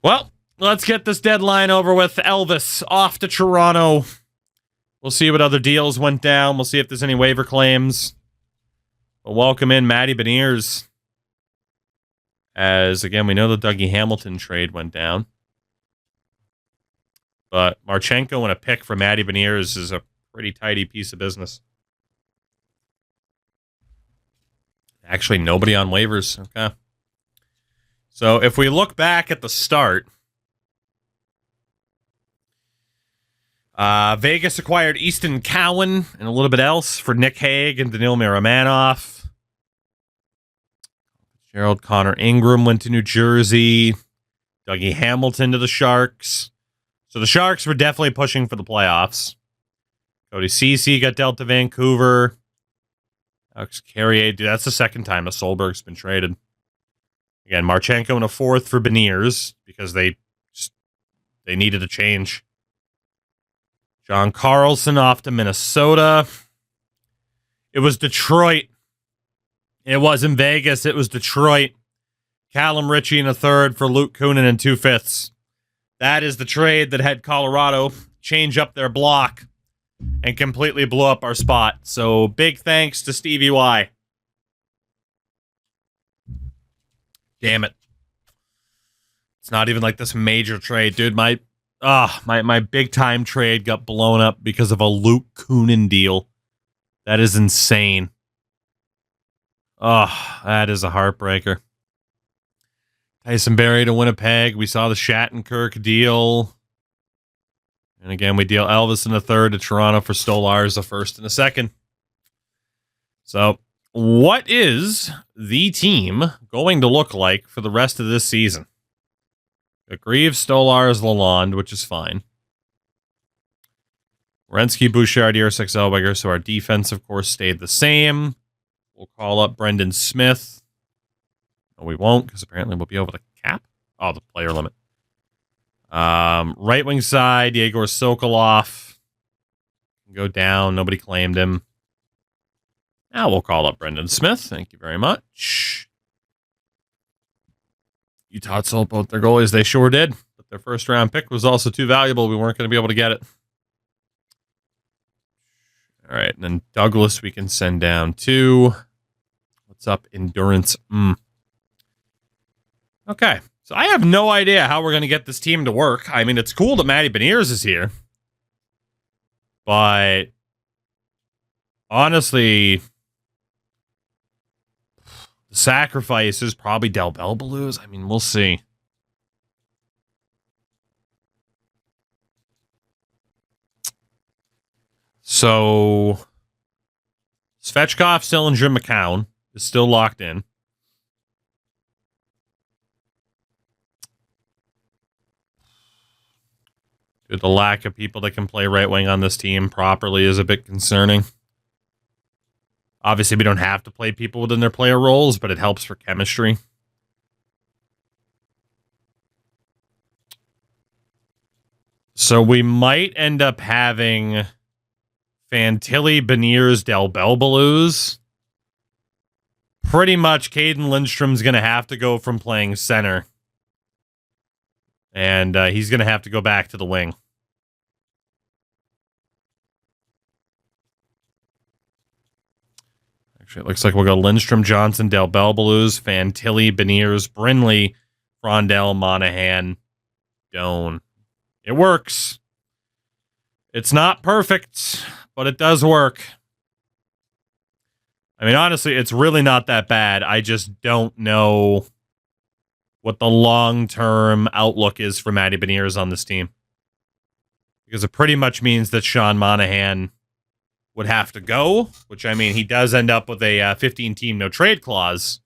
Well, let's get this deadline over with. Elvis off to Toronto. We'll see what other deals went down. We'll see if there's any waiver claims. We'll welcome in Matty Beniers. As, again, we know the Dougie Hamilton trade went down. But Marchenko and a pick for Matty Beniers is a pretty tidy piece of business. Actually, nobody on waivers. Okay. So if we look back at the start, Vegas acquired Easton Cowan and a little bit else for Nick Hague and Daniil Miramanoff. Gerald Connor Ingram went to New Jersey. Dougie Hamilton to the Sharks. So the Sharks were definitely pushing for the playoffs. Cody Ceci got dealt to Vancouver. Alex Carrier, dude, that's the second time a Solberg's been traded. Again, Marchenko and a fourth for Beniers because they needed a change. John Carlson off to Minnesota. It was Detroit. It wasn't Vegas. It was Detroit. Callum Ritchie in a third for Luke Kunin and 2/5. That is the trade that had Colorado change up their block and completely blew up our spot. So big thanks to Stevie Y. Damn it. It's not even like this major trade, dude. My big time trade got blown up because of a Luke Kunin deal. That is insane. Oh, that is a heartbreaker. Tyson Barrie to Winnipeg. We saw the Shattenkirk deal. And again, we deal Elvis in the third to Toronto for Stolarz, a first and a second. So, what is the team going to look like for the rest of this season? Greaves, Stolarz, Lalonde, which is fine. Werenski, Bouchard, Yersak, Zellweger. So our defense, of course, stayed the same. We'll call up Brendan Smith. No, we won't, because apparently we'll be over the cap. Oh, the player limit. Right wing side, Yegor Sokolov. Go down. Nobody claimed him. Now we'll call up Brendan Smith. Thank you very much. Utah sold both their goalies. They sure did. But their first round pick was also too valuable. We weren't going to be able to get it. All right. And then Douglas we can send down to. What's up? Endurance. Okay. So I have no idea how we're going to get this team to work. I mean, it's cool that Matty Beniers is here. But honestly, the sacrifice is probably Del Belbaluz. I mean, we'll see. So Svechkov, Sillinger, McCown is still locked in. The lack of people that can play right wing on this team properly is a bit concerning. Obviously, we don't have to play people within their player roles, but it helps for chemistry. So we might end up having Fantilli, Beniers, Del Belbaluz. Pretty much, Caden Lindstrom's going to have to go from playing center. And he's going to have to go back to the wing. Actually, it looks like we'll go Lindstrom, Johnson, Del Belbaluz, Fantilli, Beniers, Brinley, Frondell, Monahan, Doan. It works. It's not perfect, but it does work. I mean, honestly, it's really not that bad. I just don't know what the long-term outlook is for Matty Beniers on this team. Because it pretty much means that Sean Monahan would have to go, which, I mean, he does end up with a 15-team no-trade clause.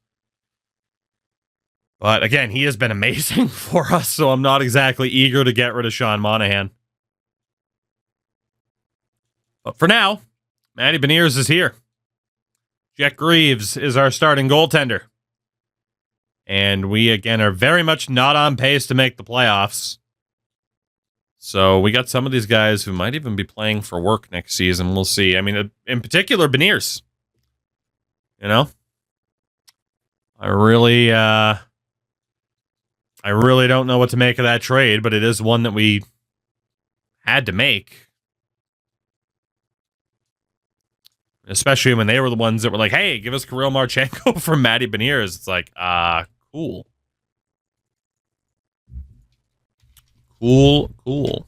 But, again, he has been amazing for us, so I'm not exactly eager to get rid of Sean Monahan. But for now, Matty Beniers is here. Jack Greaves is our starting goaltender. And we, again, are very much not on pace to make the playoffs. So we got some of these guys who might even be playing for work next season. We'll see. I mean, in particular, Beniers. You know? I really I really don't know what to make of that trade, but it is one that we had to make. Especially when they were the ones that were like, hey, give us Kirill Marchenko for Matty Beniers. It's like, cool. Cool. All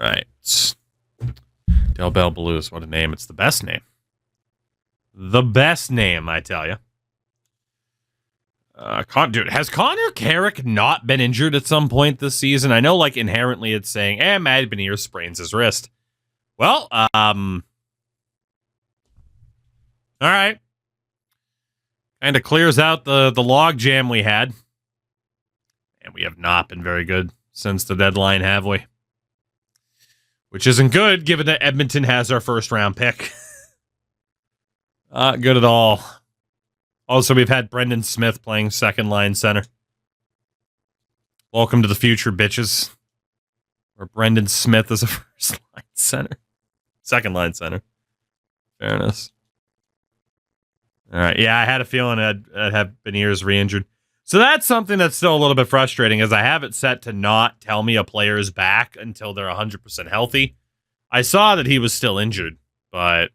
right. Del Bell Blues, what a name. It's the best name. The best name, I tell you. Dude, has Connor Carrick not been injured at some point this season? I know, like, inherently it's saying, Matty Beniers sprains his wrist. Well, all right. Kind of clears out the log jam we had. And we have not been very good since the deadline, have we? Which isn't good, given that Edmonton has our first-round pick. Not good at all. Also, we've had Brendan Smith playing second-line center. Welcome to the future, bitches. Where Brendan Smith is a first-line center. Second-line center. Fairness. All right, yeah, I had a feeling I'd have Beniers re-injured. So that's something that's still a little bit frustrating, as I have it set to not tell me a player is back until they're 100% healthy. I saw that he was still injured, but...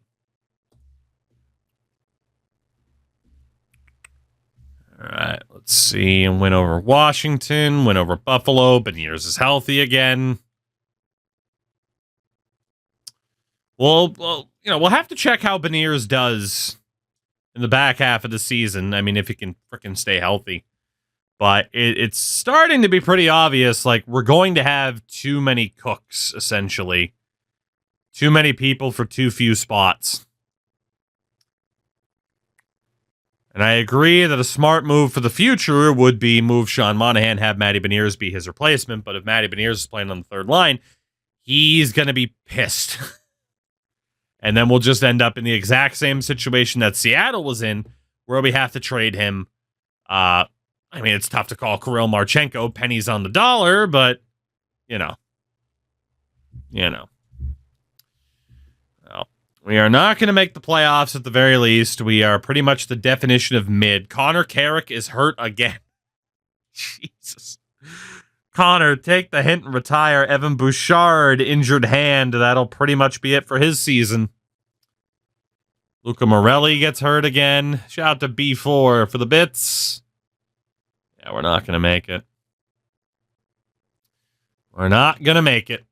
All right, let's see. Win over Washington, win over Buffalo. Beniers is healthy again. Well, we'll have to check how Beniers does in the back half of the season. I mean, if he can freaking stay healthy. But it's starting to be pretty obvious, like, we're going to have too many cooks, essentially. Too many people for too few spots. And I agree that a smart move for the future would be move Sean Monahan, have Matty Beniers be his replacement. But if Matty Beniers is playing on the third line, he's going to be pissed. And then we'll just end up in the exact same situation that Seattle was in, where we have to trade him. I mean, it's tough to call Kirill Marchenko pennies on the dollar, but, you know. Well, we are not going to make the playoffs at the very least. We are pretty much the definition of mid. Connor Carrick is hurt again. Jesus. Connor, take the hint and retire. Evan Bouchard, injured hand. That'll pretty much be it for his season. Luca Morelli gets hurt again. Shout out to B4 for the bits. Yeah, we're not going to make it. We're not going to make it.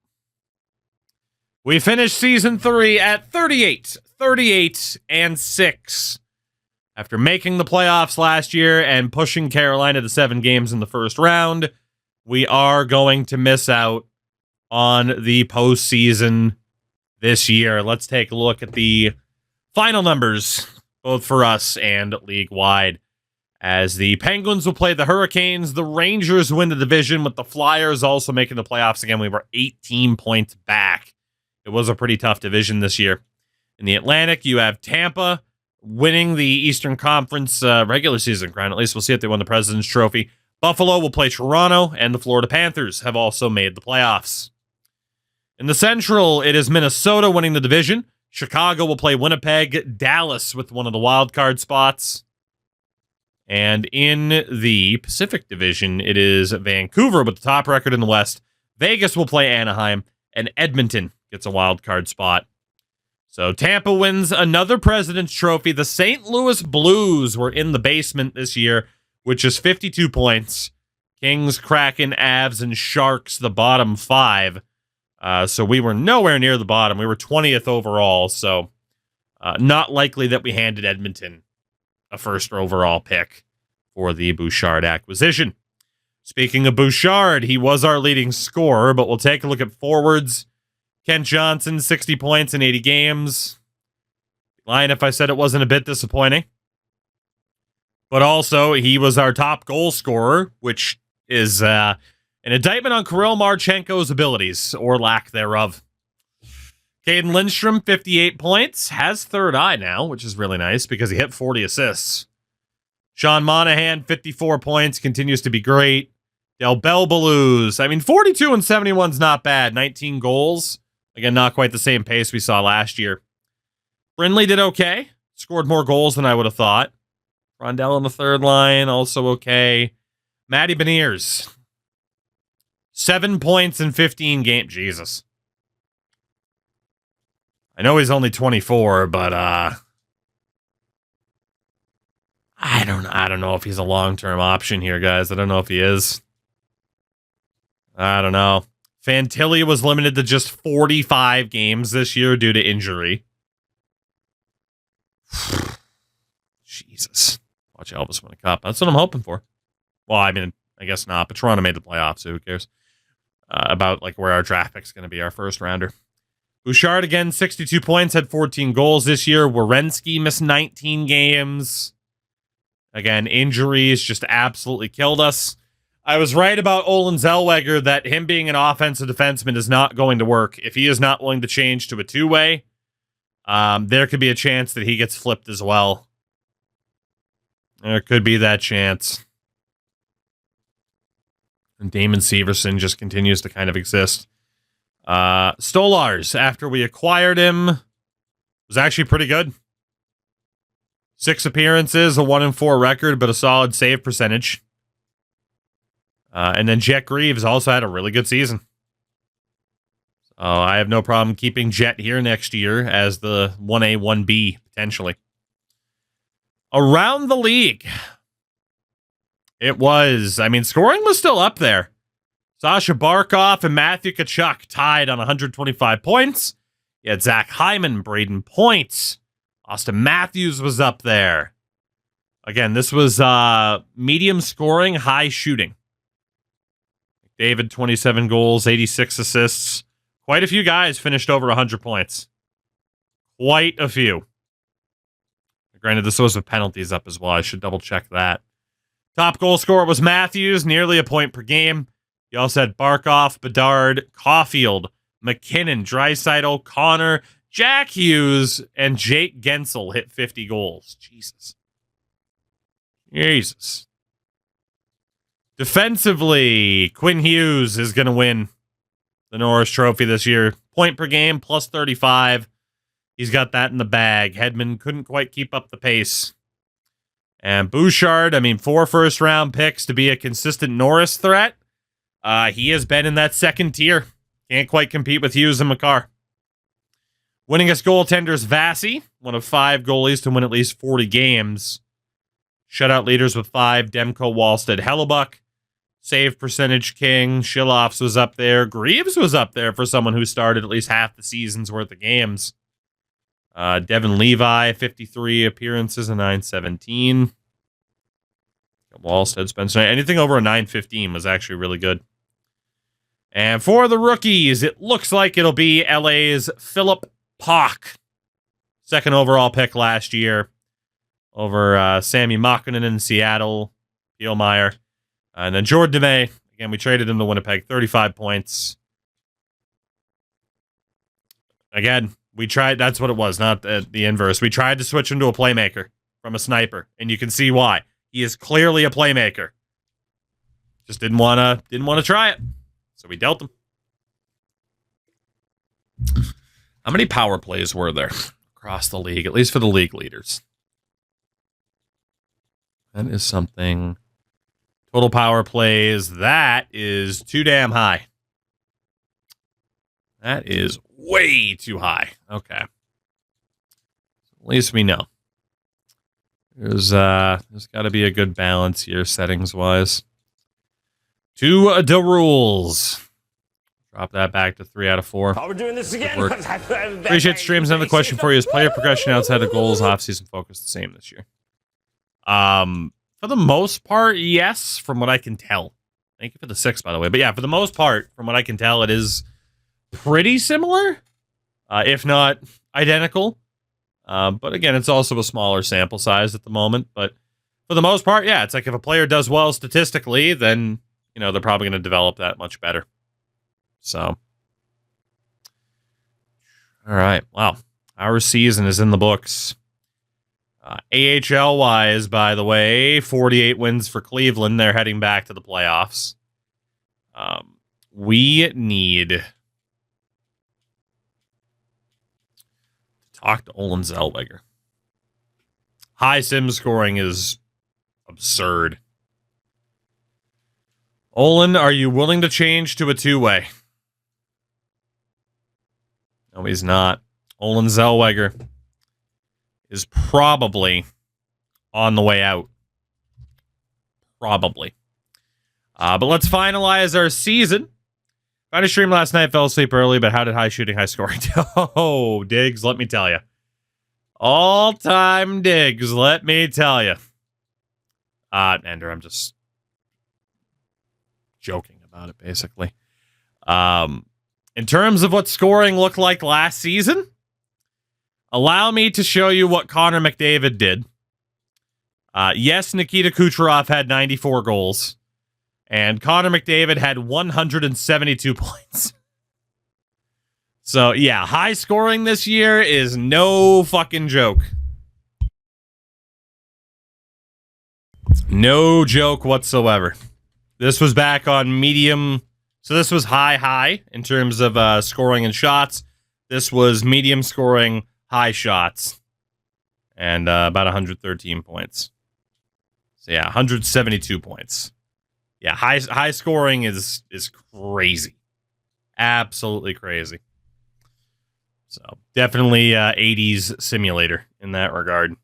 We finished season 3 at 38-6. After making the playoffs last year and pushing Carolina to 7 games in the first round, we are going to miss out on the postseason this year. Let's take a look at the final numbers, both for us and league-wide. As the Penguins will play the Hurricanes, the Rangers win the division, with the Flyers also making the playoffs again. We were 18 points back. It was a pretty tough division this year. In the Atlantic, you have Tampa winning the Eastern Conference regular season crown. At least we'll see if they won the President's Trophy. Buffalo will play Toronto, and the Florida Panthers have also made the playoffs. In the Central, it is Minnesota winning the division. Chicago will play Winnipeg. Dallas with one of the wild card spots. And in the Pacific Division, it is Vancouver with the top record in the West. Vegas will play Anaheim, and Edmonton gets a wild card spot. So Tampa wins another President's Trophy. The St. Louis Blues were in the basement this year, which is 52 points. Kings, Kraken, Avs, and Sharks, the bottom 5. So we were nowhere near the bottom. We were 20th overall, so not likely that we handed Edmonton a first overall pick for the Bouchard acquisition. Speaking of Bouchard, he was our leading scorer, but we'll take a look at forwards. Kent Johnson, 60 points in 80 games. Lying if I said it wasn't a bit disappointing. But also, he was our top goal scorer, which is an indictment on Kirill Marchenko's abilities, or lack thereof. Caden Lindstrom, 58 points, has third eye now, which is really nice because he hit 40 assists. Sean Monahan, 54 points, continues to be great. Del Bell Blues, 42 and 71 is not bad. 19 goals. Again, not quite the same pace we saw last year. Brindley did okay. scored more goals than I would have thought. Rondell on the third line, also okay. Matty Beniers, 7 points in 15 games. Jesus. I know he's only 24, but I don't know if he's a long-term option here, guys. I don't know if he is. I don't know. Fantilli was limited to just 45 games this year due to injury. Jesus. Watch Elvis win a cup. That's what I'm hoping for. Well, I mean, I guess not, but Toronto made the playoffs, so who cares? About like where our draft pick's going to be, our first rounder. Bouchard, again, 62 points, had 14 goals this year. Werenski missed 19 games. Again, injuries just absolutely killed us. I was right about Olen Zellweger that him being an offensive defenseman is not going to work. If he is not willing to change to a two-way, there could be a chance that he gets flipped as well. There could be that chance. And Damon Severson just continues to kind of exist. Stolars, after we acquired him, was actually pretty good. 6 appearances, a 1-4 record, but a solid save percentage. And then Jet Greaves also had a really good season. So I have no problem keeping Jet here next year as the 1A, 1B, potentially. Around the league, it was, scoring was still up there. Sasha Barkov and Matthew Tkachuk tied on 125 points. You had Zach Hyman, Braden Point. Austin Matthews was up there. Again, this was medium scoring, high shooting. David, 27 goals, 86 assists. Quite a few guys finished over 100 points. Quite a few. Granted, this was with penalties up as well. I should double check that. Top goal scorer was Matthews, nearly a point per game. You also had Barkov, Bedard, Caulfield, McKinnon, Draisaitl, Connor, Jack Hughes, and Jake Gensel hit 50 goals. Jesus. Defensively, Quinn Hughes is going to win the Norris Trophy this year. Point per game, plus 35. He's got that in the bag. Hedman couldn't quite keep up the pace. And Bouchard, 4 first-round picks to be a consistent Norris threat. He has been in that second tier. Can't quite compete with Hughes and Makar. Winningest goaltenders, Vasi, one of 5 goalies to win at least 40 games. Shutout leaders with 5, Demko, Wallstead, Hellebuck. Save percentage king, Shilloffs was up there. Greaves was up there for someone who started at least half the season's worth of games. Devin Levi, 53 appearances, a 917. Wallstead, Spencer. Anything over a 915 was actually really good. And for the rookies, it looks like it'll be LA's Philip Pock. 2nd overall pick last year over Sammy Makinen in Seattle, Pielmeyer. And then Jordan DeMay. Again, we traded him to Winnipeg, 35 points. Again, we tried, that's what it was, not the inverse. We tried to switch him to a playmaker from a sniper, and you can see why. He is clearly a playmaker. Just didn't want to try it. So we dealt him. How many power plays were there across the league, at least for the league leaders? That is something. Total power plays, that is too damn high. That is way too high. Okay. At least we know. There's got to be a good balance here, settings-wise. To the rules. Drop that back to 3 out of 4. Oh, we're doing this again. Appreciate the streams. Another question for you: is player progression outside of goals off-season focus the same this year? For the most part, yes. From what I can tell. Thank you for the 6, by the way. But yeah, for the most part, from what I can tell, it is pretty similar, if not identical. But again, it's also a smaller sample size at the moment. But for the most part, yeah, it's like if a player does well statistically, then they're probably going to develop that much better. So, all right. Wow. Our season is in the books. AHL-wise, by the way, 48 wins for Cleveland. They're heading back to the playoffs. We need to talk to Olen Zellweger. High sim scoring is absurd. Olin, are you willing to change to a two-way? No, he's not. Olin Zellweger is probably on the way out. Probably. But let's finalize our season. Tried to stream last night, fell asleep early, but how did high shooting, high scoring? Oh, Diggs, let me tell you. All-time Diggs, let me tell you. Ender, I'm just joking about it, basically. In terms of what scoring looked like last season, allow me to show you what Connor McDavid did. Yes, Nikita Kucherov had 94 goals, and Connor McDavid had 172 points. So, yeah, high scoring this year is no fucking joke. No joke whatsoever. This was back on medium. So this was high in terms of scoring and shots. This was medium scoring, high shots. And about 113 points. So yeah, 172 points. Yeah, high scoring is crazy. Absolutely crazy. So definitely 80s simulator in that regard.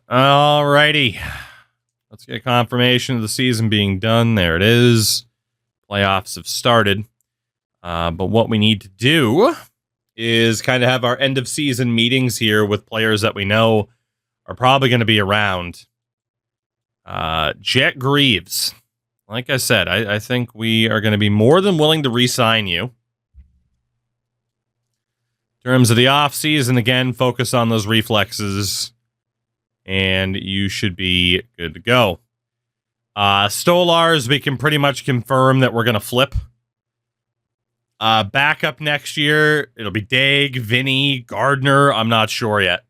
Alrighty. Let's get confirmation of the season being done. There it is. Playoffs have started. But what we need to do is kind of have our end of season meetings here with players that we know are probably going to be around. Jet Greaves. Like I said, I think we are going to be more than willing to re-sign you. In terms of the offseason, again, focus on those reflexes, and you should be good to go. Stolars, we can pretty much confirm that we're going to flip. Backup next year, it'll be Dag, Vinny, Gardner. I'm not sure yet.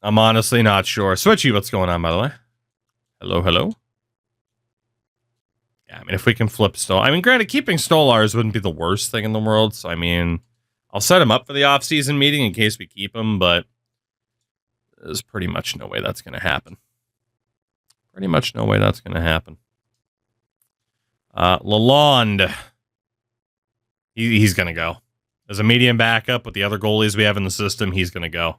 I'm honestly not sure. Switchy, what's going on, by the way? Hello. Yeah, I mean, if we can flip Stolar. I mean, granted, keeping Stolars wouldn't be the worst thing in the world. So, I mean, I'll set him up for the offseason meeting in case we keep him, but there's pretty much no way that's going to happen. Lalonde. He's going to go. As a medium backup with the other goalies we have in the system, he's going to go.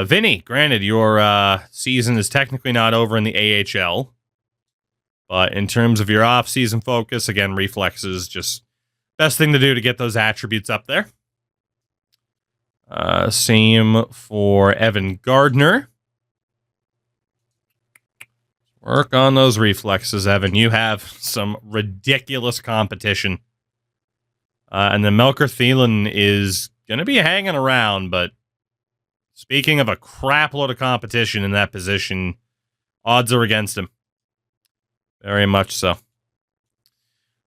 Vinny, granted, your season is technically not over in the AHL. But in terms of your off-season focus, again, reflexes, just best thing to do to get those attributes up there. Same for Evan Gardner. Work on those reflexes, Evan. You have some ridiculous competition. And then Melker Thielen is going to be hanging around, but speaking of a crap load of competition in that position, odds are against him. Very much so.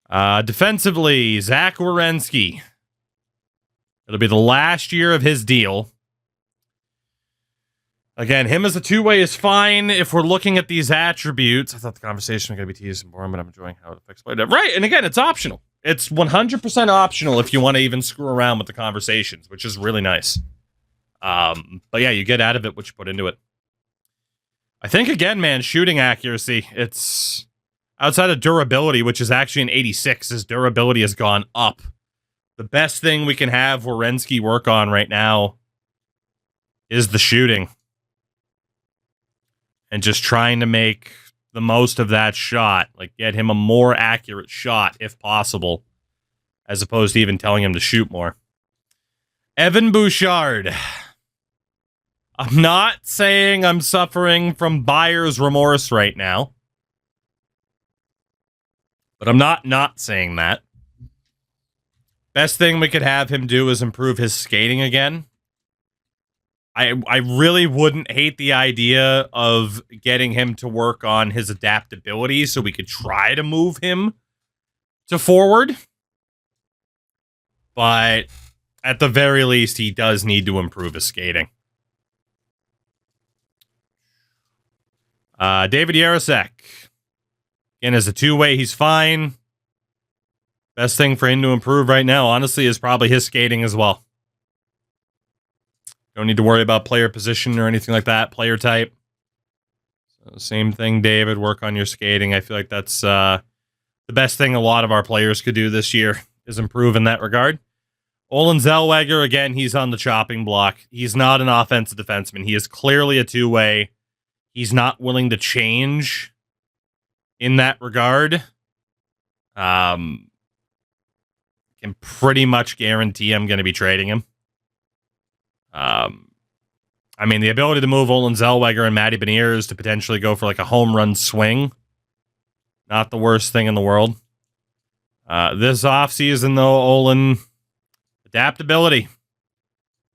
Defensively, Zach Werenski. It'll be the last year of his deal. Again, him as a two-way is fine if we're looking at these attributes. I thought the conversation was going to be tedious and boring, but I'm enjoying how it affects play. Right, and again, it's optional. It's 100% optional if you want to even screw around with the conversations, which is really nice. But yeah, you get out of it what you put into it. I think, again, man, shooting accuracy, it's outside of durability, which is actually an 86, his durability has gone up. The best thing we can have Werenski work on right now is the shooting. And just trying to make the most of that shot. Like, get him a more accurate shot, if possible. As opposed to even telling him to shoot more. Evan Bouchard. I'm not saying I'm suffering from buyer's remorse right now. But I'm not saying that. Best thing we could have him do is improve his skating again. I really wouldn't hate the idea of getting him to work on his adaptability so we could try to move him to forward. But at the very least, he does need to improve his skating. David Yarosek. Again, as a two-way, he's fine. Best thing for him to improve right now, honestly, is probably his skating as well. Don't need to worry about player position or anything like that. Player type. So same thing, David. Work on your skating. I feel like that's the best thing a lot of our players could do this year is improve in that regard. Olin Zellweger, again, he's on the chopping block. He's not an offensive defenseman. He is clearly a two-way. He's not willing to change in that regard. Can pretty much guarantee I'm going to be trading him. I mean, the ability to move Olin Zellweger and Matty Beniers to potentially go for like a home run swing, not the worst thing in the world. This offseason, though, Olin, adaptability.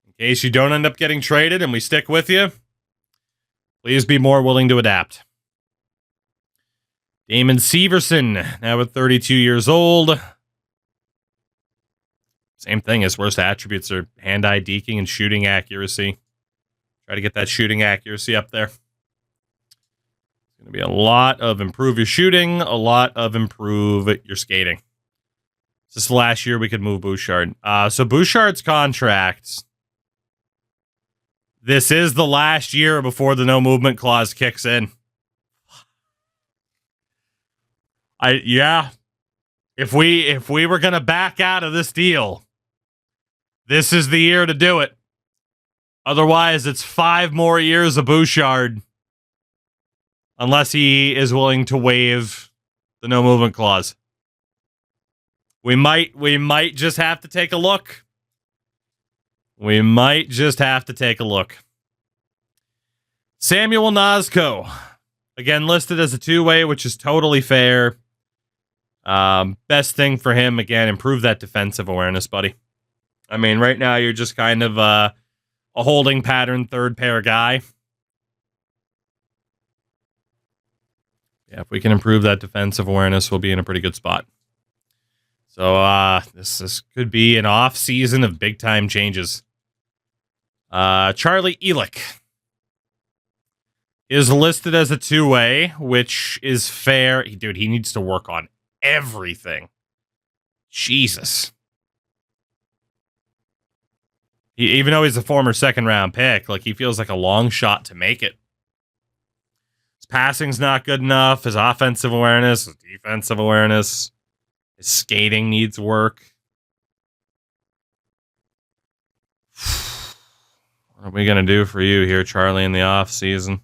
In case you don't end up getting traded and we stick with you, please be more willing to adapt. Damon Severson, now at 32 years old. Same thing. His worst attributes are hand-eye deking and shooting accuracy. Try to get that shooting accuracy up there. It's going to be a lot of improve your shooting, a lot of improve your skating. This is the last year we could move Bouchard. So Bouchard's contract, this is the last year before the no movement clause kicks in. If we were going to back out of this deal, this is the year to do it. Otherwise, it's 5 more years of Bouchard unless he is willing to waive the no movement clause. We might just have to take a look. Samuel Nazco, again, listed as a two-way, which is totally fair. Best thing for him, again, improve that defensive awareness, buddy. I mean, right now you're just kind of a holding pattern third pair guy. Yeah, if we can improve that defensive awareness, we'll be in a pretty good spot. So this could be an off season of big time changes. Charlie Elick is listed as a two-way, which is fair. Dude, he needs to work on everything. Jesus. Even though he's a former second-round pick, like he feels like a long shot to make it. His passing's not good enough. His offensive awareness, his defensive awareness, his skating needs work. What are we going to do for you here, Charlie, in the offseason?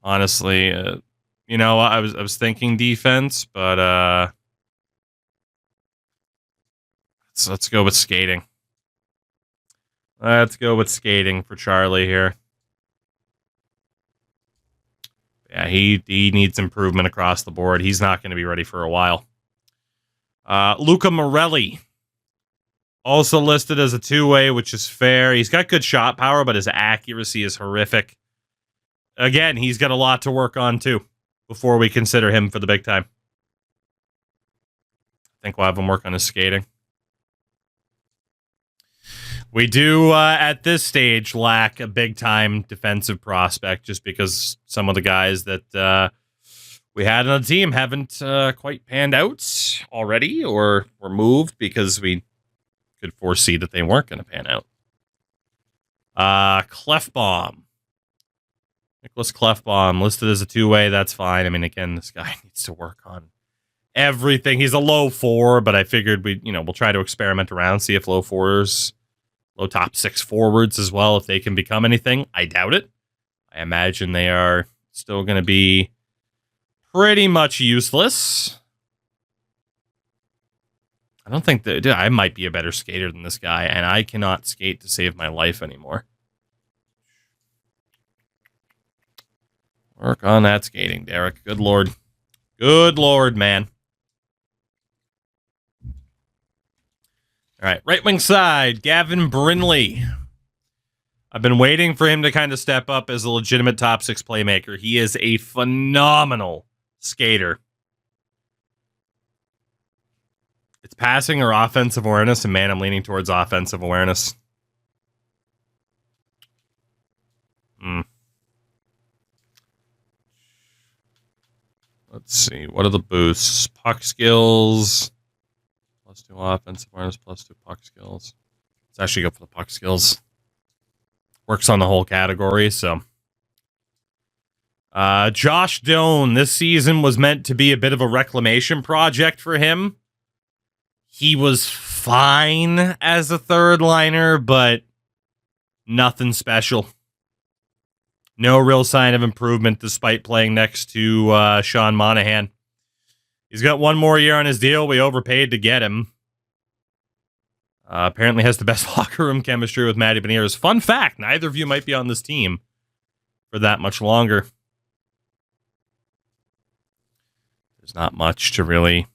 Honestly, I was thinking defense, but let's go with skating. Let's go with skating for Charlie here. Yeah, he needs improvement across the board. He's not going to be ready for a while. Luca Morelli, also listed as a two-way, which is fair. He's got good shot power, but his accuracy is horrific. Again, he's got a lot to work on, too, before we consider him for the big time. I think we'll have him work on his skating. We do, at this stage, lack a big-time defensive prospect just because some of the guys that we had on the team haven't quite panned out already or were moved because we could foresee that they weren't going to pan out. Clefbaum. Nicholas Clefbaum, listed as a two-way. That's fine. I mean, again, this guy needs to work on everything. He's a low 4, but I figured we'll try to experiment around, see if low top 6 forwards as well, if they can become anything. I doubt it. I imagine they are still going to be pretty much useless. I don't think that I might be a better skater than this guy, and I cannot skate to save my life anymore. Work on that skating, Derek. Good Lord. Good Lord, man. All right, right wing side, Gavin Brinley. I've been waiting for him to kind of step up as a legitimate top 6 playmaker. He is a phenomenal skater. It's passing or offensive awareness, and man, I'm leaning towards offensive awareness. Let's see. What are the boosts? Puck skills. +2 offensive awareness, +2 puck skills. Let's actually go for the puck skills. works on the whole category. So, Josh Doan, this season was meant to be a bit of a reclamation project for him. He was fine as a third liner, but nothing special. No real sign of improvement despite playing next to Sean Monahan. He's got one more year on his deal. We overpaid to get him. Apparently has the best locker room chemistry with Matty Beniers. Fun fact, neither of you might be on this team for that much longer. There's not much to really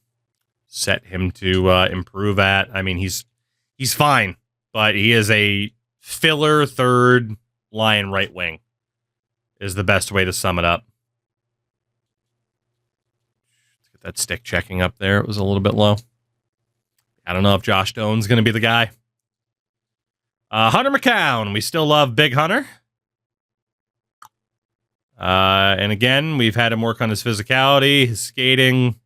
set him to improve at. I mean, he's fine, but he is a filler third line right wing is the best way to sum it up. Let's get that stick checking up there. It was a little bit low. I don't know if Josh Doan's going to be the guy. Hunter McCown. We still love Big Hunter. And again, we've had him work on his physicality, his skating.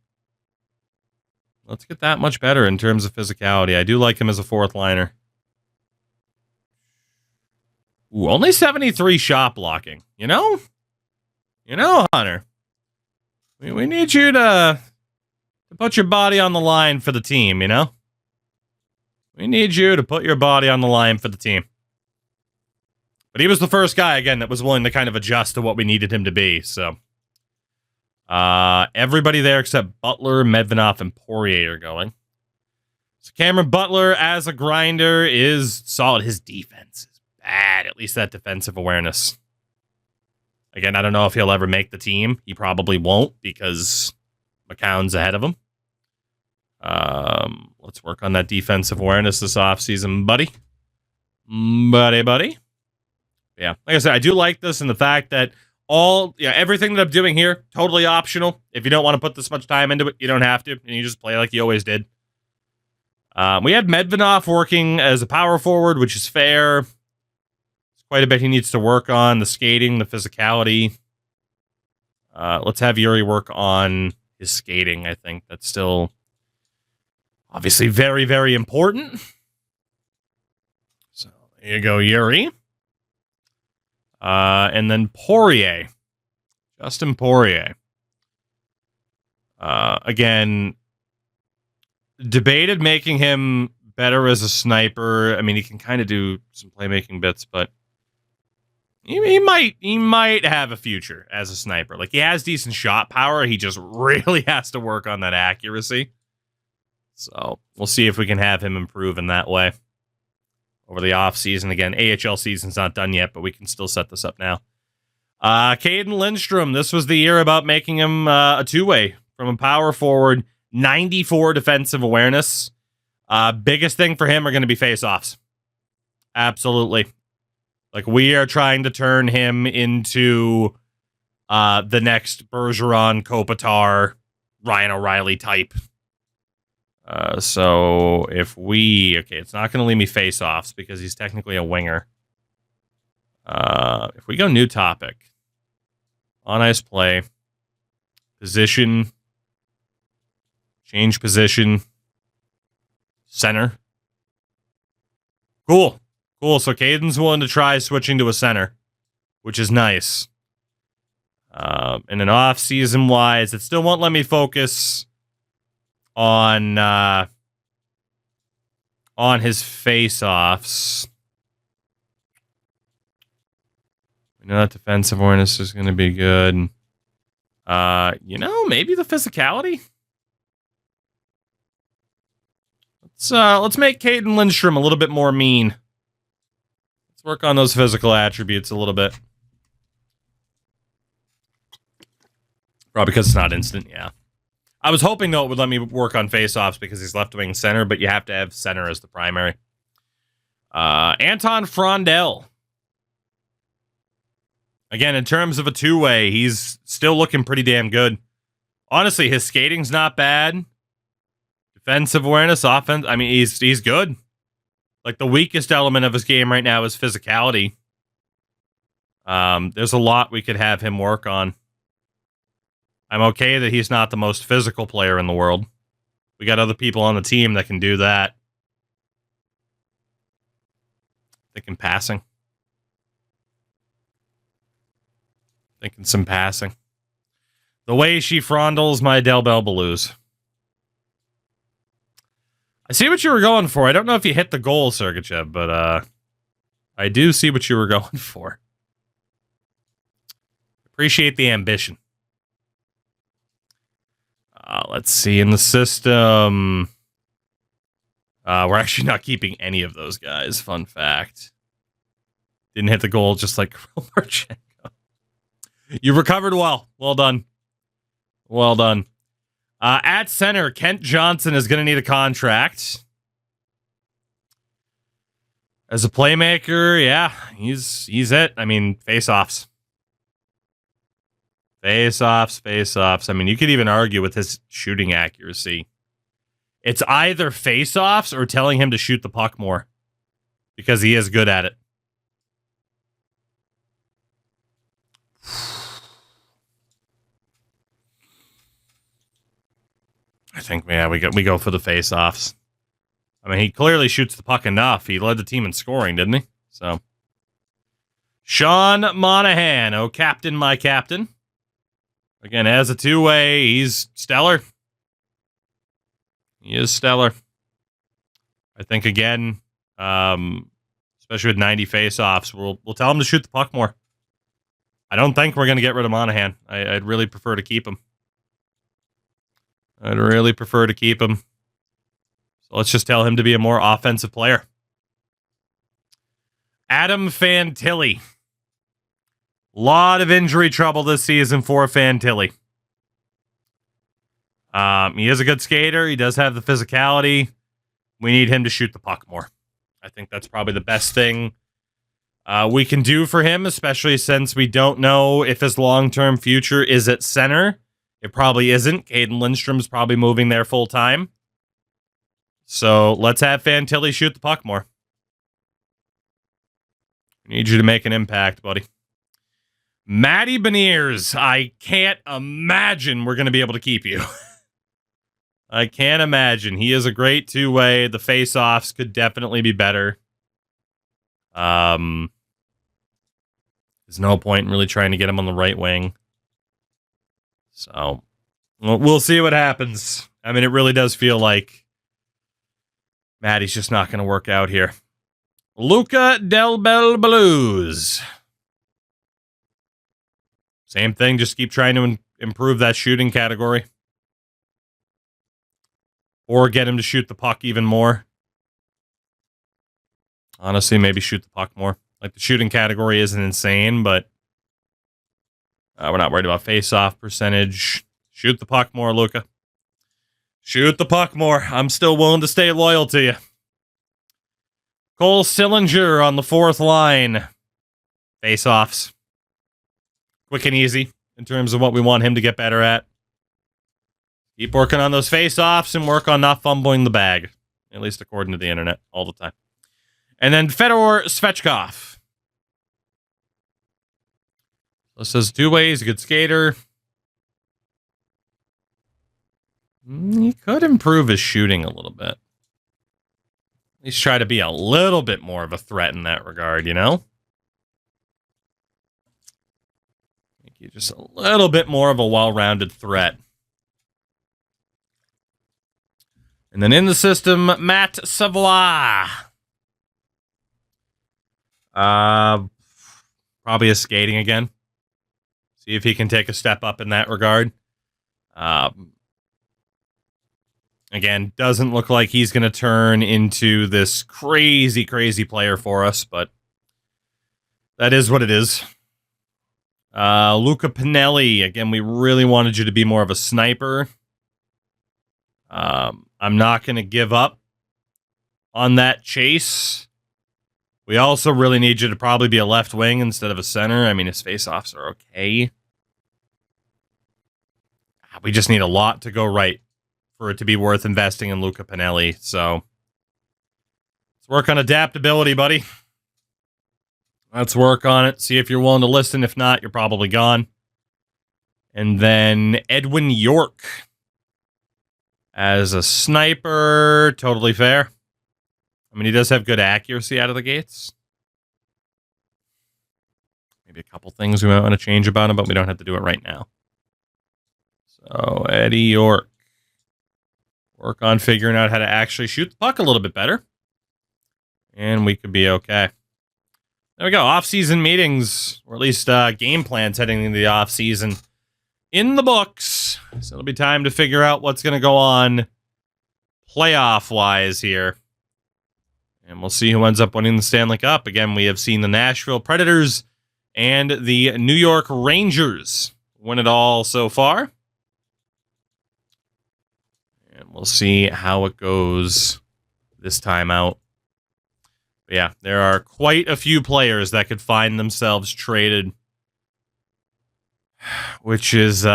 Let's get that much better in terms of physicality. I do like him as a fourth liner. Ooh, only 73 shot blocking. You know, Hunter. We need you to put your body on the line for the team, you know? We need you to put your body on the line for the team. But he was the first guy, again, that was willing to kind of adjust to what we needed him to be, so. Everybody there except Butler, Medvedev, and Poirier are going. So Cameron Butler, as a grinder, is solid. His defense is bad, at least that defensive awareness. Again, I don't know if he'll ever make the team. He probably won't because McCown's ahead of him. Let's work on that defensive awareness this offseason, buddy. Buddy. Yeah, like I said, I do like this and the fact that everything that I'm doing here, totally optional. If you don't want to put this much time into it, you don't have to. And you just play like you always did. We had Medvedev working as a power forward, which is fair. It's quite a bit he needs to work on. The skating, the physicality. Let's have Yuri work on his skating, I think. That's still obviously very, very important. So there you go, Yuri. And then Poirier. Justin Poirier. Again, debated making him better as a sniper. I mean, he can kind of do some playmaking bits, but he might have a future as a sniper. Like, he has decent shot power. He just really has to work on that accuracy. So we'll see if we can have him improve in that way over the offseason. Again, AHL season's not done yet, but we can still set this up now. Caden Lindstrom, this was the year about making him a two-way from a power forward, 94 defensive awareness. Biggest thing for him are going to be face-offs. Absolutely. Like, we are trying to turn him into the next Bergeron, Kopitar, Ryan O'Reilly type. So if it's not going to leave me face-offs because he's technically a winger. If we go new topic, on ice play, position, change position, center. Cool. So Caden's willing to try switching to a center, which is nice. And then off-season wise, it still won't let me focus on his face-offs. We know that defensive awareness is going to be good. Maybe the physicality. Let's make Caden Lindstrom a little bit more mean. Let's work on those physical attributes a little bit. Probably because it's not instant, yeah. I was hoping, though, it would let me work on face-offs because he's left wing center, but you have to have center as the primary. Anton Frondel. Again, in terms of a two-way, he's still looking pretty damn good. Honestly, his skating's not bad. Defensive awareness, offense, I mean, he's good. Like, the weakest element of his game right now is physicality. There's a lot we could have him work on. I'm okay that he's not the most physical player in the world. We got other people on the team that can do that. Thinking passing. Thinking some passing. The way she frondles my Del Bell Blues. I see what you were going for. I don't know if you hit the goal, Sergachev, but I do see what you were going for. Appreciate the ambition. Let's see. In the system, we're actually not keeping any of those guys. Fun fact. Didn't hit the goal just like Marchenko. You recovered well. Well done. Well done. At center, Kent Johnson is going to need a contract. As a playmaker, yeah, he's it. I mean, face-offs. Face-offs. I mean, you could even argue with his shooting accuracy. It's either face-offs or telling him to shoot the puck more. Because he is good at it. I think, yeah, we go for the face-offs. I mean, he clearly shoots the puck enough. He led the team in scoring, didn't he? So, Sean Monahan, oh, captain, my captain. Again, as a two-way, he's stellar. He is stellar. I think, again, especially with 90 face-offs, we'll tell him to shoot the puck more. I don't think we're going to get rid of Monahan. I'd really prefer to keep him. So let's just tell him to be a more offensive player. Adam Fantilli. Lot of injury trouble this season for Fantilli. He is a good skater. He does have the physicality. We need him to shoot the puck more. I think that's probably the best thing we can do for him, especially since we don't know if his long-term future is at center. It probably isn't. Caden Lindstrom's probably moving there full-time. So let's have Fantilli shoot the puck more. I need you to make an impact, buddy. Matty Beniers, I can't imagine we're going to be able to keep you. I can't imagine. He is a great two-way. The face-offs could definitely be better. There's no point in really trying to get him on the right wing. So, we'll see what happens. I mean, it really does feel like Matty's just not going to work out here. Luca Del Bell Blues. Same thing, just keep trying to improve that shooting category. Or get him to shoot the puck even more. Honestly, maybe shoot the puck more. Like, the shooting category isn't insane, but we're not worried about face-off percentage. Shoot the puck more, Luca. Shoot the puck more. I'm still willing to stay loyal to you. Cole Sillinger on the fourth line. Face-offs. Quick and easy in terms of what we want him to get better at. Keep working on those face-offs and work on not fumbling the bag. At least according to the internet all the time. And then Fedor Svechkov. This says two ways, a good skater. He could improve his shooting a little bit. At least try to be a little bit more of a threat in that regard, you know? Make you just a little bit more of a well-rounded threat. And then in the system, Matt Savoie. Probably is skating again. See if he can take a step up in that regard. Again, doesn't look like he's going to turn into this crazy, crazy player for us, but that is what it is. Luca Pinelli. Again, we really wanted you to be more of a sniper. I'm not going to give up on that chase. We also really need you to probably be a left wing instead of a center. I mean, his face-offs are okay. We just need a lot to go right for it to be worth investing in Luca Pinelli. So let's work on adaptability, buddy. Let's work on it. See if you're willing to listen. If not, you're probably gone. And then Edwin York as a sniper. Totally fair. I mean, he does have good accuracy out of the gates. maybe a couple things we might want to change about him, but we don't have to do it right now. So Eddie York. Work on figuring out how to actually shoot the puck a little bit better. And we could be okay. There we go. Off-season meetings, or at least game plans heading into the off-season in the books. So it'll be time to figure out what's going to go on playoff-wise here. And we'll see who ends up winning the Stanley Cup. Again, we have seen the Nashville Predators and the New York Rangers win it all so far. And we'll see how it goes this time out. But yeah, there are quite a few players that could find themselves traded, which is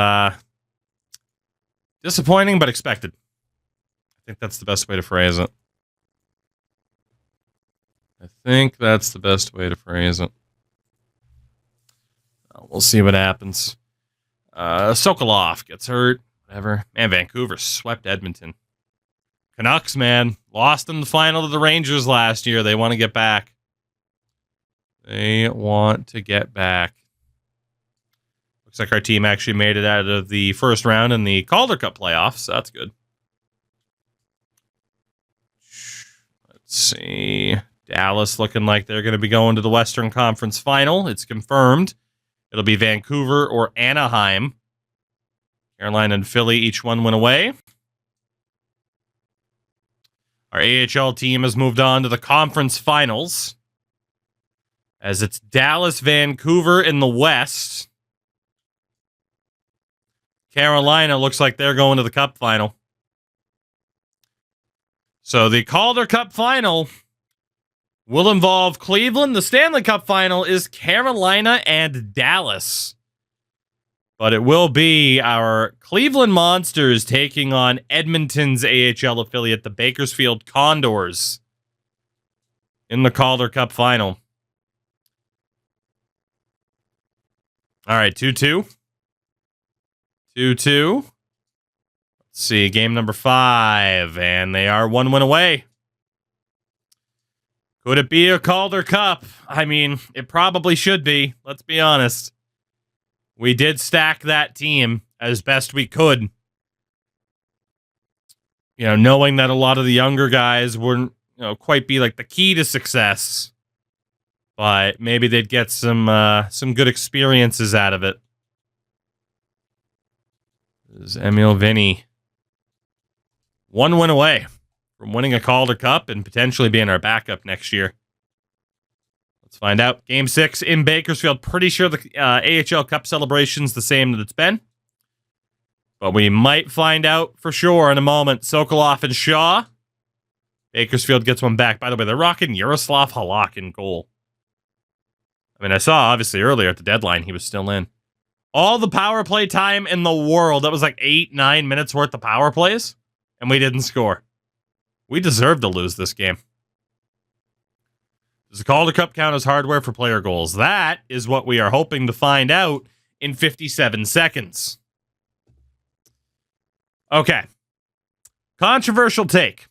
disappointing but expected. I think that's the best way to phrase it. We'll see what happens. Sokolov gets hurt. Whatever. Man, Vancouver swept Edmonton. Canucks, man, lost in the final to the Rangers last year. They want to get back. Looks like our team actually made it out of the first round in the Calder Cup playoffs, so that's good. Let's see. Dallas looking like they're going to be going to the Western Conference Final. It's confirmed. It'll be Vancouver or Anaheim. Carolina and Philly, each one went away. Our AHL team has moved on to the conference finals, as it's Dallas, Vancouver in the West. Carolina looks like they're going to the Cup final. So the Calder Cup final will involve Cleveland. The Stanley Cup final is Carolina and Dallas. But it will be our Cleveland Monsters taking on Edmonton's AHL affiliate, the Bakersfield Condors, in the Calder Cup final. All right, 2-2. 2-2. Let's see, game number 5, and they are 1 win away. Could it be a Calder Cup? I mean, it probably should be. Let's be honest. We did stack that team as best we could. You know, knowing that a lot of the younger guys wouldn't, quite be like the key to success. But maybe they'd get some good experiences out of it. This is Emil Vinny. 1 win away from winning a Calder Cup and potentially being our backup next year. Let's find out. Game 6 in Bakersfield. Pretty sure the AHL Cup celebration's the same that it's been. But we might find out for sure in a moment. Sokolov and Shaw. Bakersfield gets one back. By the way, they're rocking Yaroslav Halak in goal. I mean, I saw, obviously, earlier at the deadline, he was still in. All the power play time in the world. That was like 8-9 minutes worth of power plays. And we didn't score. We deserved to lose this game. Does the Calder Cup count as hardware for player goals? That is what we are hoping to find out in 57 seconds. Okay. Controversial take.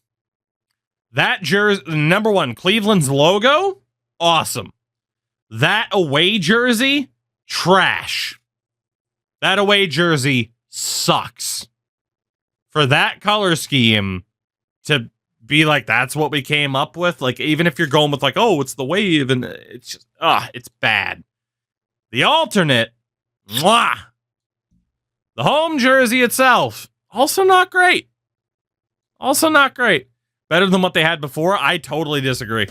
That jersey, number 1, Cleveland's logo, awesome. That away jersey, trash. That away jersey sucks. For that color scheme to be like, that's what we came up with. Like, even if you're going with like, oh, it's the wave, and it's just, it's bad. The alternate, mwah. The home jersey itself, also not great. Better than what they had before. I totally disagree.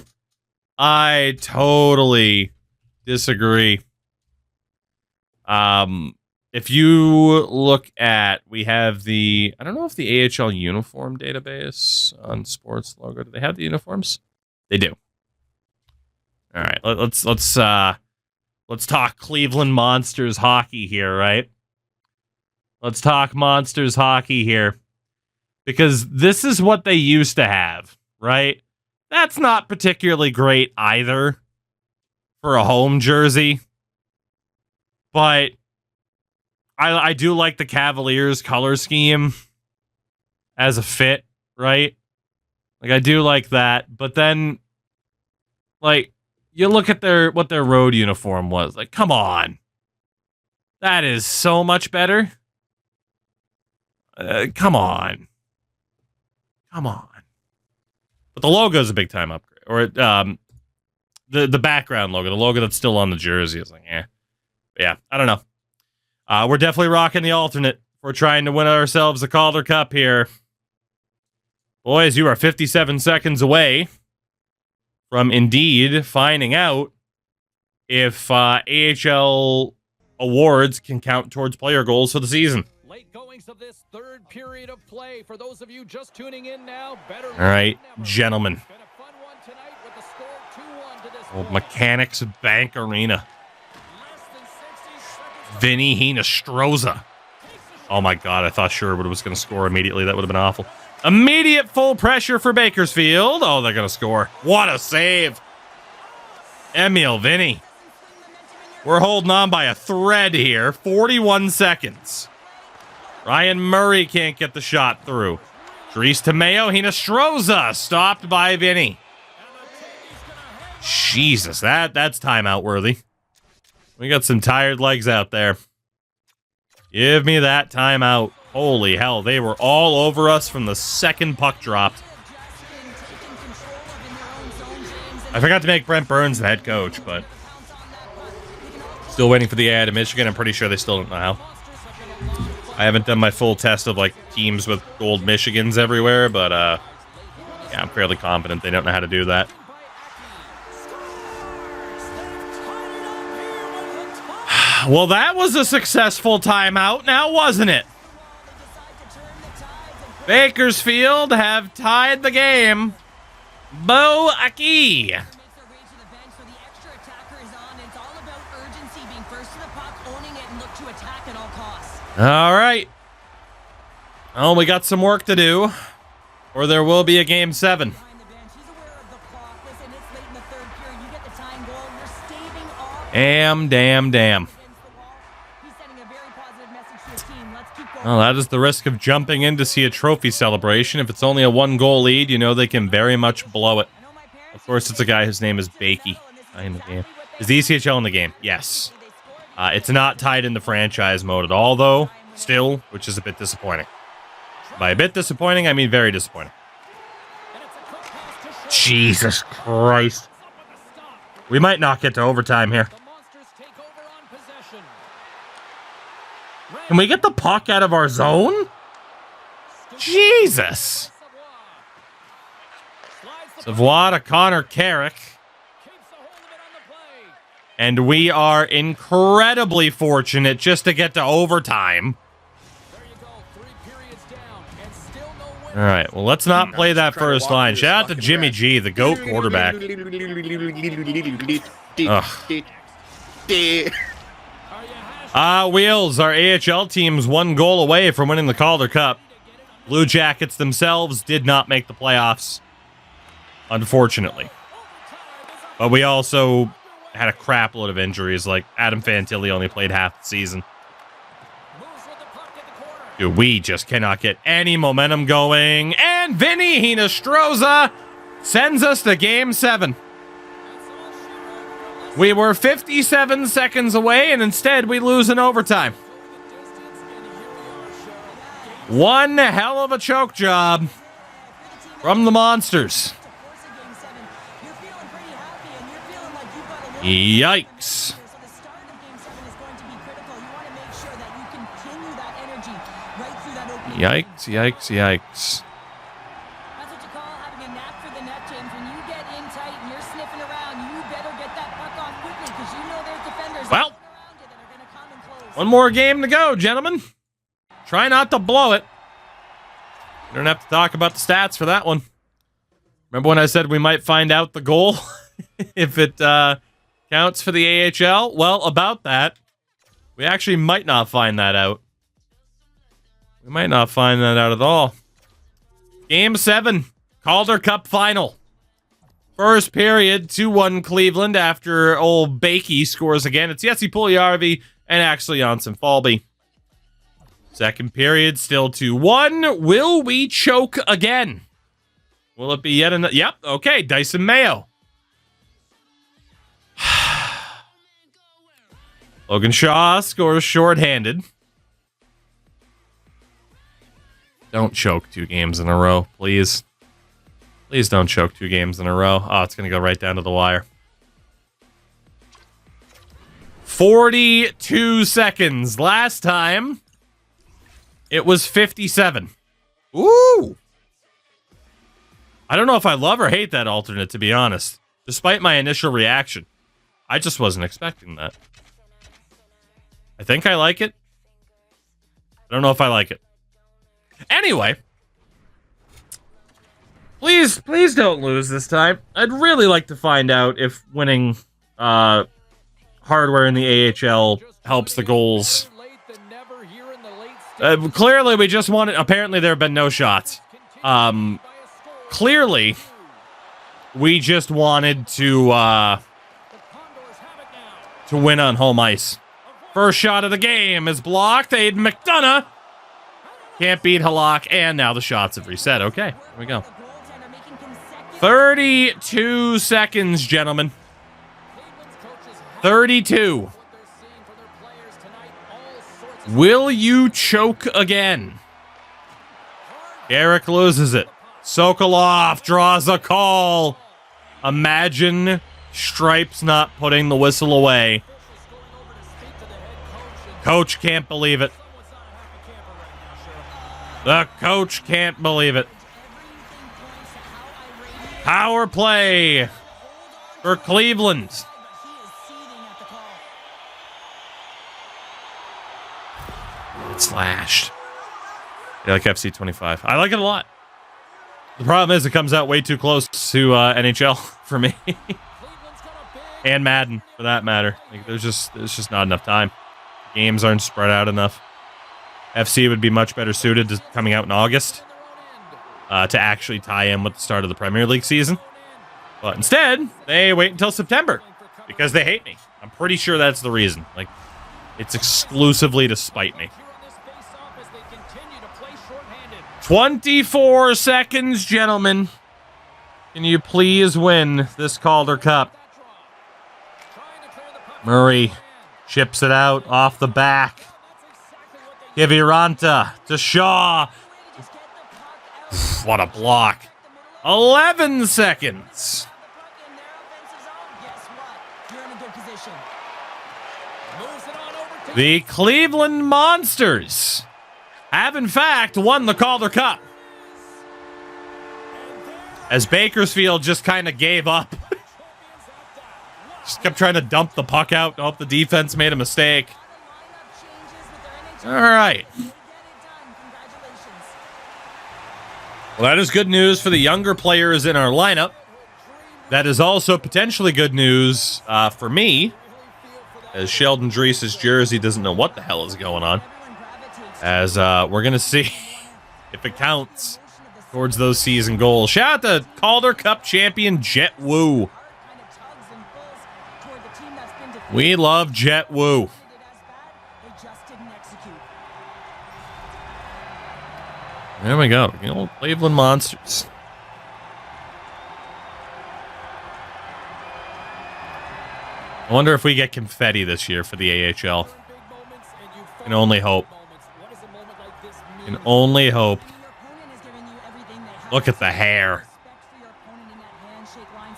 If you look at, we have the, I don't know if the AHL uniform database on sports logo, do they have the uniforms? They do. All right, let's talk Cleveland Monsters hockey here, right? Let's talk Monsters hockey here, because this is what they used to have, right? That's not particularly great either for a home jersey, but I do like the Cavaliers color scheme as a fit, right? Like, I do like that. But then, like, You look at what their road uniform was. Like, come on. That is so much better. Come on. Come on. But the logo is a big time upgrade. Or the background logo, the logo that's still on the jersey is like, eh. But yeah, I don't know. We're definitely rocking the alternate. We're trying to win ourselves a Calder Cup here. Boys, you are 57 seconds away from Indeed finding out if AHL awards can count towards player goals for the season. Late goings of this third period of play. For those of you just tuning in now, better. All right, gentlemen. Been a fun one tonight with the score 2-1 to this Old Mechanics Bank Arena. Vinny Hinostroza. Oh my God, I thought Sherwood was going to score immediately. That would have been awful. Immediate full pressure for Bakersfield. Oh, they're going to score. What a save. Emil Vinny. We're holding on by a thread here. 41 seconds. Ryan Murray can't get the shot through. Dries Tamayo, Hinostroza, stopped by Vinny. Jesus, that's timeout worthy. We got some tired legs out there. Give me that timeout. Holy hell, they were all over us from the second puck dropped. I forgot to make Brent Burns the head coach, but still waiting for the ad to Michigan. I'm pretty sure they still don't know how. I haven't done my full test of like teams with gold Michigans everywhere, but yeah, I'm fairly confident they don't know how to do that. Well, that was a successful timeout now, wasn't it? Bakersfield have tied the game. Bo Aki. All right. Oh, we got some work to do, or there will be a game 7. Damn. Well, that is the risk of jumping in to see a trophy celebration. If it's only a 1-goal lead, you know they can very much blow it. Of course, it's a guy whose name is Bakey. In the game. Is the ECHL in the game? Yes. It's not tied into franchise mode at all, though. Still, which is a bit disappointing. By a bit disappointing, I mean very disappointing. Jesus Christ. We might not get to overtime here. Can we get the puck out of our zone? Jesus. Savoie to Connor Carrick. And we are incredibly fortunate just to get to overtime. All right, well, let's not play that first line. Shout out to Jimmy G, the GOAT quarterback. Wheels, our AHL team's 1 goal away from winning the Calder Cup. Blue Jackets themselves did not make the playoffs, unfortunately. But we also had a crap load of injuries, like Adam Fantilli only played half the season. Dude, we just cannot get any momentum going. And Vinny Hinostroza sends us to Game 7. We were 57 seconds away, and instead we lose in overtime. One hell of a choke job from the Monsters. Yikes. Yikes. That's what you call having a knack for the net, James. When you get in tight and you're sniffing around, you better get that puck off quickly because you know there's defenders well, around you that are going to come and close. One more game to go, gentlemen. Try not to blow it. You don't have to talk about the stats for that one. Remember when I said we might find out the goal if it counts for the AHL? Well, about that, we actually might not find that out. We might not find that out at all. Game 7, Calder Cup final. First period, 2-1 Cleveland after old Bakey scores again. It's Jesse Puljujarvi and Axel Janssen-Falby. Second period, still 2-1. Will we choke again? Will it be yet another? Yep, okay, Dyson Mayo. Logan Shaw scores shorthanded. Don't choke 2 games in a row, please. Please don't choke 2 games in a row. Oh, it's going to go right down to the wire. 42 seconds. Last time, it was 57. Ooh. I don't know if I love or hate that alternate, to be honest. Despite my initial reaction. I just wasn't expecting that. I think I like it. I don't know if I like it. Anyway. Please don't lose this time. I'd really like to find out if winning hardware in the AHL helps the goals. Clearly, we just wanted... Apparently, there have been no shots. Clearly, we just wanted to win on home ice. First shot of the game is blocked. Aiden McDonough can't beat Halak, and now the shots have reset. Okay, here we go. 32 seconds, gentlemen. 32. Will you choke again? Eric loses it. Sokolov draws a call. Imagine Stripes not putting the whistle away. Coach can't believe it. The coach can't believe it. Power play for Cleveland. It's slashed. I like FC 25. I like it a lot. The problem is it comes out way too close to NHL for me. And Madden, for that matter. Like, there's just not enough time. Games aren't spread out enough. FC would be much better suited to coming out in August to actually tie in with the start of the Premier League season. But instead, they wait until September because they hate me. I'm pretty sure that's the reason. Like, it's exclusively to spite me. 24 seconds, gentlemen. Can you please win this Calder Cup? Murray chips it out off the back. Kiviranta to Shaw. What a block. 11 seconds. The Cleveland Monsters have, in fact, won the Calder Cup. As Bakersfield just kind of gave up. Just kept trying to dump the puck out. Hope the defense made a mistake. All right. Well, that is good news for the younger players in our lineup. That is also potentially good news for me, as Sheldon Drees' jersey doesn't know what the hell is going on. As we're going to see if it counts towards those season goals. Shout out to Calder Cup champion Jet Wu. We love Jet Wu. There we go. The old Cleveland Monsters. I wonder if we get confetti this year for the AHL. Can only hope. Can only hope. Look at the hair.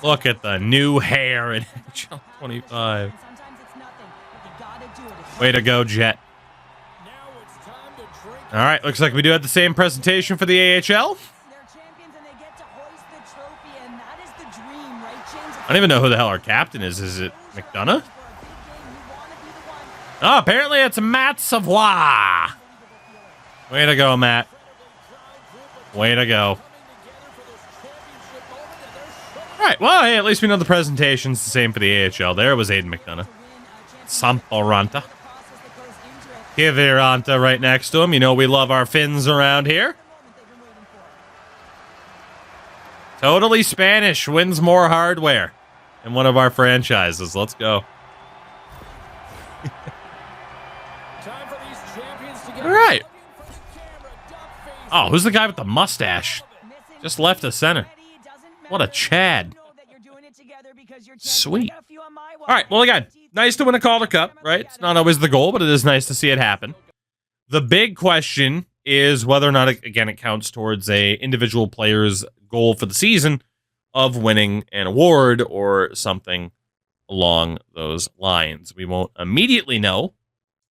Look at the new hair in NHL 25. Way to go, Jet. All right, looks like we do have the same presentation for the AHL. I don't even know who the hell our captain is. Is it McDonough? Oh, apparently it's Matt Savoie. Way to go, Matt. Way to go. All right, well, hey, at least we know the presentation's the same for the AHL. There was Aiden McDonough. Samporanta. Kiviranta right next to him. You know we love our Finns around here. Totally Spanish. Wins more hardware in one of our franchises. Let's go. All right. Oh, who's the guy with the mustache? Just left the center. What a Chad. Sweet. All right, well, again, nice to win a Calder Cup, right? It's not always the goal, but it is nice to see it happen. The big question is whether or not, again, it counts towards a individual player's goal for the season of winning an award or something along those lines. We won't immediately know,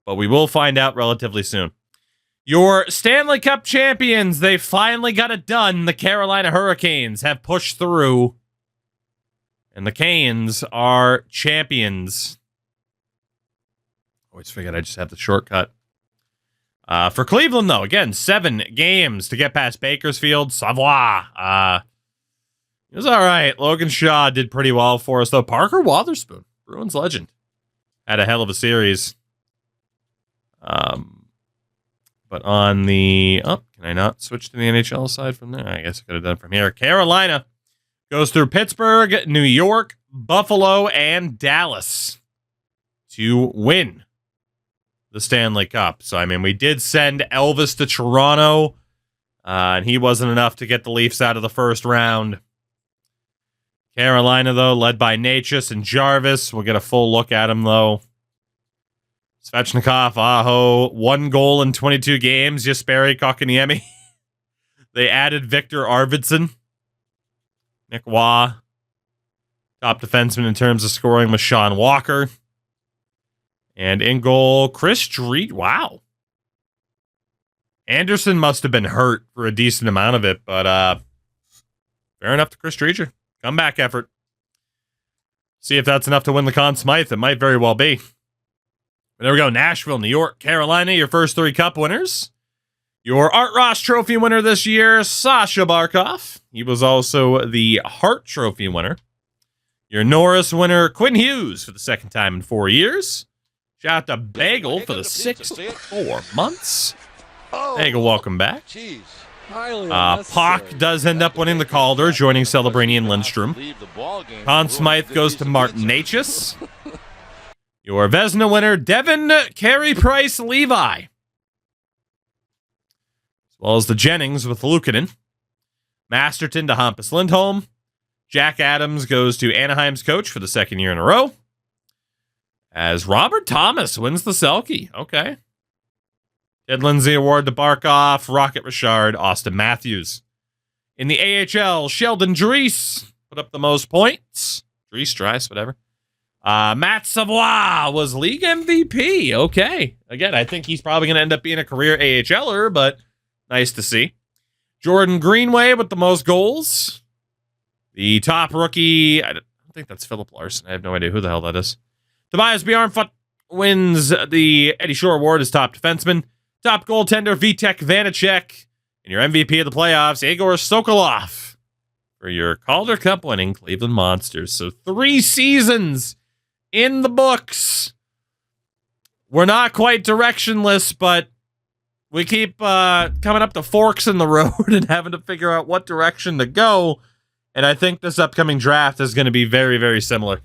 but we will find out relatively soon. Your Stanley Cup champions, they finally got it done. The Carolina Hurricanes have pushed through, and the Canes are champions. Always figured I just have the shortcut. For Cleveland, though, again, 7 games to get past Bakersfield. Savoie. It was all right. Logan Shaw did pretty well for us, though. Parker Wotherspoon, Bruins legend, had a hell of a series. But on the... Oh, can I not switch to the NHL side from there? I guess I could have done from here. Carolina goes through Pittsburgh, New York, Buffalo, and Dallas to win the Stanley Cup. So, I mean, we did send Elvis to Toronto, and he wasn't enough to get the Leafs out of the first round. Carolina, though, led by Natchez and Jarvis. We'll get a full look at him, though. Svechnikov, Aho, 1 goal in 22 games. Jesperi Kotkaniemi. They added Victor Arvidsson. Nick Waugh. Top defenseman in terms of scoring with Sean Walker. And in goal, Chris Street. Wow. Anderson must have been hurt for a decent amount of it, but fair enough to Chris Streeter. Comeback effort. See if that's enough to win the Conn Smythe. It might very well be. But there we go. Nashville, New York, Carolina, your first 3 cup winners. Your Art Ross Trophy winner this year, Sasha Barkov. He was also the Hart Trophy winner. Your Norris winner, Quinn Hughes, for the second time in 4 years. Shout out to Bagel for the 4 months. Bagel, welcome back. Puck does end up winning the Calder, joining Celebrini and Lindstrom. Conn Smythe goes to Martin Natchez. Your Vezina winner, Devin Carey Price Levi. As well as the Jennings with Luukkonen. Masterton to Hampus Lindholm. Jack Adams goes to Anaheim's coach for the 2nd year in a row. As Robert Thomas wins the Selke. Okay. Ted Lindsay Award to Barkov, Rocket Richard, Austin Matthews. In the AHL, Sheldon Dries put up the most points. Dries, whatever. Matt Savoie was league MVP. Okay. Again, I think he's probably going to end up being a career AHLer, but nice to see. Jordan Greenway with the most goals. The top rookie, I don't think that's Philip Larson. I have no idea who the hell that is. Tobias Bjornfot wins the Eddie Shore Award as top defenseman. Top goaltender, Vitek Vanacek. And your MVP of the playoffs, Igor Sokolov. For your Calder Cup winning Cleveland Monsters. So 3 seasons in the books. We're not quite directionless, but we keep coming up to forks in the road and having to figure out what direction to go. And I think this upcoming draft is going to be very, very similar.